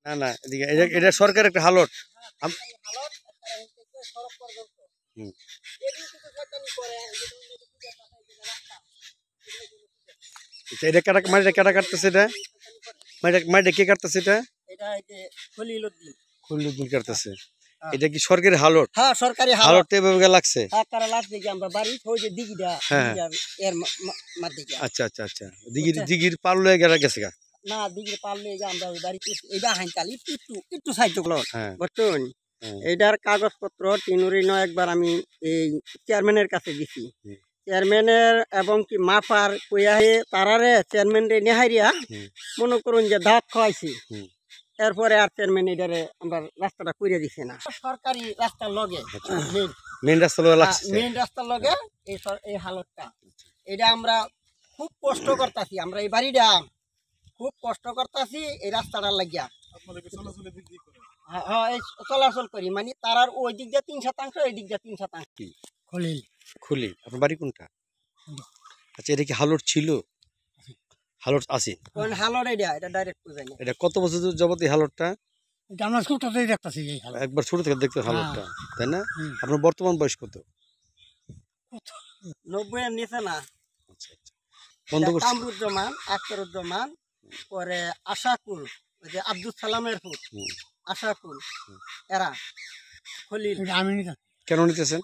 না না এদিকে এটা সরকার একটা হালট। হুম। আচ্ছা, এটা কাটা মাটিটা কাটা কাটতেছে এটা মাটিটা কে কাটতেছে এটা? খলিলুদ্দিন কাটতেছে। এটা কি সরকারি হালট? হ্যাঁ সরকারি হালট তো এভাবে লাগছে। হ্যাঁ তারা লাগছে কি আমরা বাড়ি ওই যে দিঘিটা এর মাঝদিকে। আচ্ছা আচ্ছা আচ্ছা দিঘির পার লয়ে গেছে গা। না দিঘির পার লয়ে যে আমরা ওই বাড়িতে এইটা হাইতালি একটু সাহায্য করলো বুঝছেন। এইটার কাগজপত্র তিনুরিন একবার আমি এই চেয়ারম্যানের কাছে দিছি। চেয়ারম্যানের এবং কি মাফার কইয়াহে তারারে চেয়ারম্যান রে নেহারিয়া মনে করুন যে দাঁত খাওয়াইছি। এরপরে আর চেয়ারম্যান এটারে আমরা রাস্তাটা কইরা দিছে না। সরকারি রাস্তার লগে মেইন রাস্তা লগে লাগছে। মেইন রাস্তার লগে এই হালতটা। এটা আমরা খুব কষ্ট করতেছি, আমরা এই বাড়িটা খুব কষ্ট করতেছি এই রাস্তাটার লাগিয়া। হ্যাঁ এই চলাচল করি মানে তারার ওই দিক দিয়ে 3 শতাংশ এই দিক দিয়ে 3 শতাংশ। খুলি আপনার বাড়ি কোনটা? আচ্ছা এটা কি হালট ছিল? হালট আছে কোন হালট? এটা ডাইরেক্ট বুঝাই না। এটা কত বছর যাবত এই হালটটা? এটা আমরা ছোট থেকে দেখতাছি এই হালট। একবার ছোট থেকে দেখতে হালটটা, তাই না? আপনার বর্তমান বয়স কত? 90 এর নিচে না। আচ্ছা আচ্ছা বন্ধ করছি। কামরুজ্জামান, আখতারুজ্জামান, পরে আশাকুল, ওই যে আব্দুল সালামের পুত আশাকুল, এরা খলিল। কেন নিতেছেন?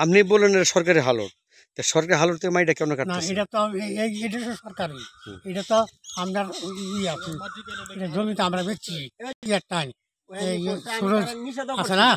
আপনি বলেন এটা সরকারি হালট, তা সরকারি হালট থেকে মাইটা কেন কাটতেছেন? এটা তো এটা তো সরকারি, এটা তো আমরা জমিতে আমরা বেচছি একটা আছে না।